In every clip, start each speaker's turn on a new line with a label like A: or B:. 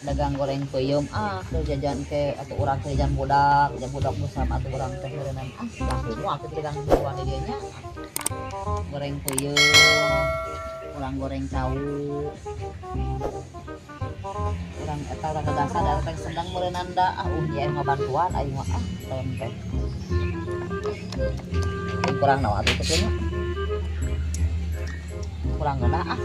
A: dagang goreng peuyeum teu jajan ke atuh urang teh jajan budak bersama atuh urang teh meureunna langsung moal teh dagang buruan di dieu nya goreng peuyeum urang goreng tahu urang eta urang gagasa da teh sedang meureunna da ieu ngabantuan aing mah lain teh kurang naon atuh teh nya kurang geuna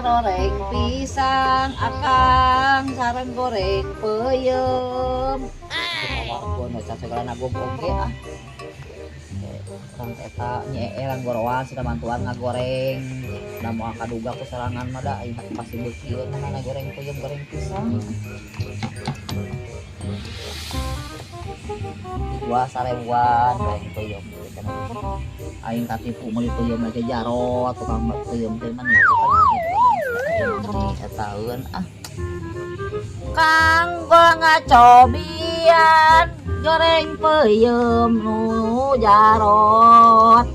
A: goreng pisang akang sareng goreng peuyeum wargon ca segala nagom oge urang eta nyeerang gorowan sudah bantuan ngagoreng da moal kaduga ku sorangan mah da aing pasti beuki mana goreng peuyeum goreng pisang dua sarebuan goreng peuyeum aing katipu meuli peuyeum lagi jarot tukang peuyeum teh mah taun Kang gua ngacobian goreng peuyeum nu jarot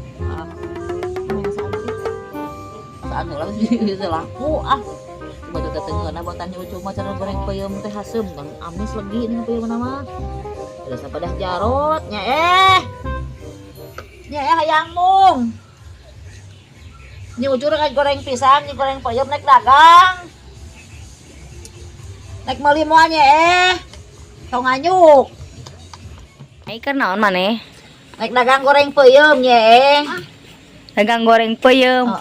A: saan ulah bisa laku batu tetengeuna botan cuma cara goreng peuyeum teh haseum kang amis lagi ini peuyeum nama udah sapadah jarot nya hayang mung nyi ujur goreng pisang nyi goreng peuyeum naik dagang naik meuli moal nya tong nganyuk
B: ikan naon maneh
A: naik dagang goreng peuyeum nya
B: dagang goreng peuyeum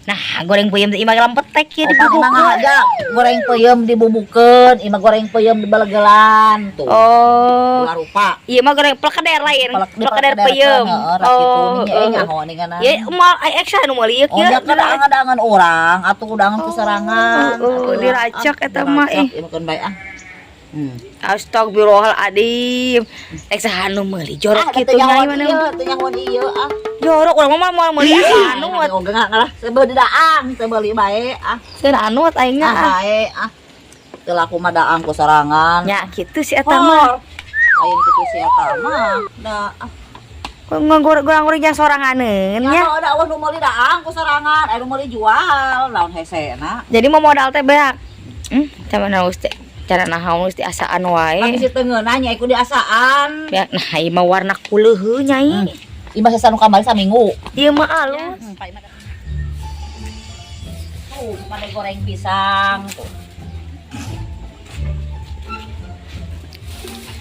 B: nah goreng peuyeum teh imah lampetek ya
A: dibubuk aja goreng peuyeum dibubukeun imah goreng peuyeum dibalegelan tuh rupa
B: ieu mah goreng plekeder lain plekeder peuyeum
A: nyaho ningan
B: ieu moal eksa nu meuli ieu kieu
A: kadang-kadang urang atuh udangan kesarangan
B: diracak eta mah
A: ieukeun bae
B: Astagfirullahaladzim rek saha nu meuli jorok kitu nya mana
A: teu nyaho ieu
B: jorok urang mah moal meuli anu
A: ngalah sebeuli daang sebeuli bae
B: seueur anu aing mah
A: bae teu laku mah daang ku sorangan
B: nya kitu si eta mah
A: ayeuna kitu si eta mah da
B: goreng jang soranganeun nya
A: da nu meuli daang ku sorangan anu meuli jual naon hesena
B: jadi mau modal teh beak camana teh cara nahaun geus diasaan wae
A: pagi si teungeuna nya iku diasaan
B: beak nah ieu mah warna kuleuheu nyai
A: imah sesanu kamari saminggu
B: ieu mah alus
A: tuh pada goreng pisang tuh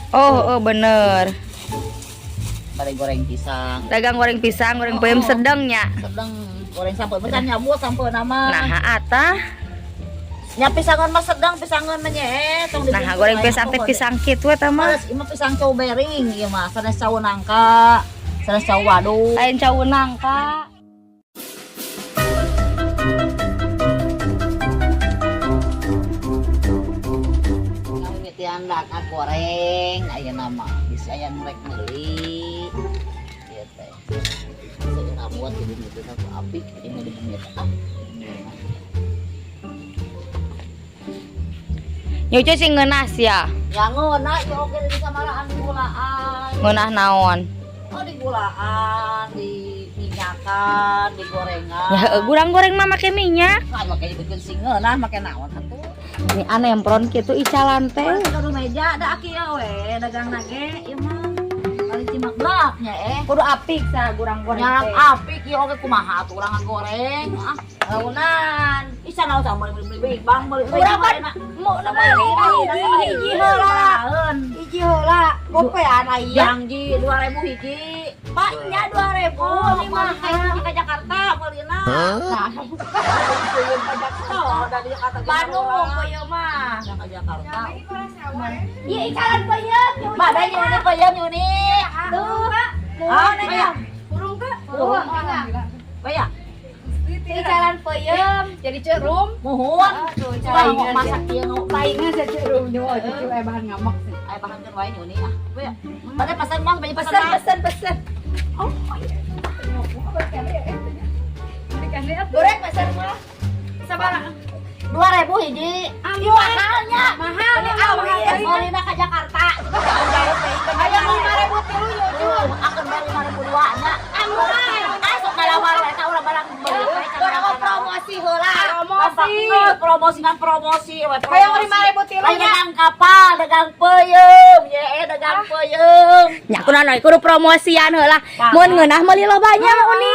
B: oh bener
A: pada goreng pisang
B: dagang goreng pisang goreng peuyeum sedeng nya
A: sedeng goreng sampeun besan nyabut sampeun nama
B: nah atah
A: nya pisangan mah sedang pisangan mah nya
B: nah goreng pisang teh pisang kitu eta mah
A: imah pisang cau bering ieu mah sanes cau nangka sanes cau waduk
B: lain cau nangka
A: mimitian data goreng ayeuna mah bisa aya rek meuli ieu teh seuna buat jadi itu satu apik ini dimimit
B: nyuci sing ngeunas ya
A: ya ngeunah ya oke di samaraan di gulaan
B: ngeunah naon
A: di gulaan di minyakan di gorengan
B: ya goreng mah make minyak
A: make bikin sing ngeunah make naon atuh
B: ini anempron kitu icalan teh
A: kudu meja da aki ya we dagang nage ieu mah kali cimak blaknya
B: kudu apik sa goreng teh
A: nyarang apik ieu oge kumaha atuh urang goreng launan isa naon sama beli bang beli urang mau na hiji heula gopean aya janji 2.000 hiji Pak nya 2.000 ini mah ke Jakarta meulina nah peuyeum ka Jakarta dari Jakarta Bandung peuyeum mah ke Jakarta ieu icalan peuyeum bada nyuni peuyeum nyuni tuh nanya burung ke baya icalan peuyeum jadi cerum muhun baik masak ieu baikna sa cerum nu cucu bahan ngamak aya bahan keur wae nyuni baya bade pesan mah bade pesan oh goreng pesan mah sabaraha 2.000 hiji mahalnya mahal meulina ka Jakarta aya 5.000 tilu nyucul akeun bari 5.000 duanya asup ngalawar eta ulah barang beli promo promosi heula.
C: Promosi.
A: Kayak 5.000 tilu nya.
C: Dagang kapal, dagang peuyeum, dagang peuyeum.
B: Nya kunaon kudu promosian heula. Mun ngeunah meuli lobanya Uni.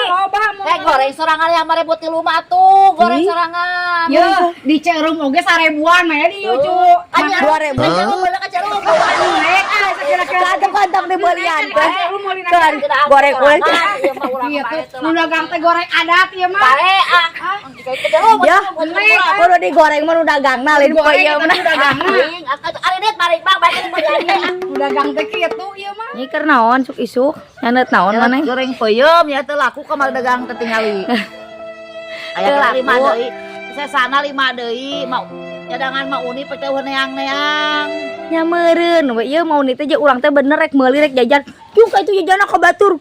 C: Goreng sorangan yang 5.000 tilu mah tuh, goreng sorangan.
A: Yo, di Cerum oge 1000-an mah ya di Yucu.
C: Anya
B: 2.000. Kantong di belian kan. Goreng ulang.
A: Iya tuh, nu dagang teh goreng adat ieu mah.
C: Bae
B: Ya, kudu digoreng mah nu dagangna lain peuyeum na.
C: Ari det bari bang bae belian.
A: Nu dagang teh kitu ieu mah.
B: Nyi keur naon sok isuk? Nyaneut naon maneh?
C: Goreng peuyeum ya teu laku ka mah dagang teh tingali. Aya 5 deui. Sesana 5 deui, mau cadangan mah Uni pake neang-neang.
B: Nya meureun we ieu mau teh urang teh bener rek meuli rek jajan. Cuk ka itu jajanna ka batur.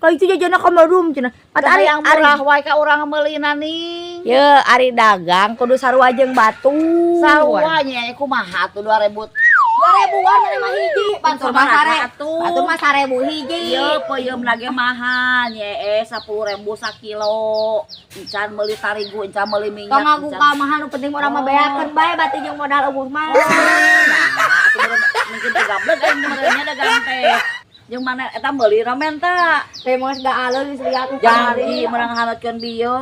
B: Ka itu jajanna ka marum cenah. Mata ari
C: Yang murah wae ka urang meulina ning.
B: Ye, ari dagang kudu sarua jeung batu.
C: Sarua nya kumaha tuh 2.000.
A: 2000-an mana mah hiji. Batur mah
C: Batur
A: mah 1000 hiji.
C: Ieu peuyeum lagi mahal nya 10.000 sakilo. Encan meuli tarigu, encan meuli minyak.
A: Tong ngaku ka mahal nu penting urang mah beakeun bae bati jeung modal eueuh mah.
C: Mungkin 13 aing meureunnya dagang teh. Jeung mana eta meuli ramen ta?
A: Teh mah geus aleuh geus liat ku
C: Janji meurang halatkeun bio.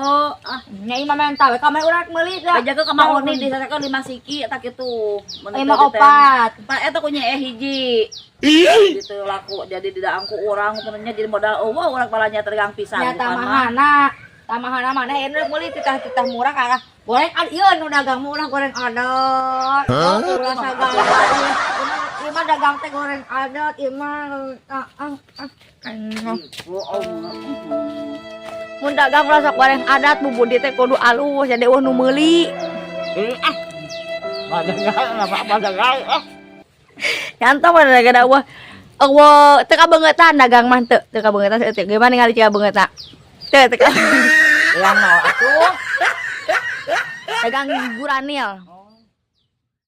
A: Nya imah menta we ka mah urang meuli da.
C: Aja ke kamar Uni disarekeun 5 siki eta kitu.
A: Imah opat.
C: Eta kunya hiji. Gitu laku jadi tidak angku orang sebenarnya jadi modal urang balanya tergang pisan.
A: Nya tamahana mana enak meuli titah-titah murah kakak. Goreng ieu nu dagang murah goreng adat. Ulah sagala. Ieu mah dagang teh goreng adat ieu mah
B: Mun dagang rasa goreng adat bubudi teh kudu alus jadi eueuh nu meuli.
C: Apa dagang.
B: Nyantong mah dagang eueuh. Eueuh teu kabeungetan dagang mah teu kabeungetan teu gimana ningali ciga beungeutna. Teu
C: Yang mau atuh.
B: dagang guranil.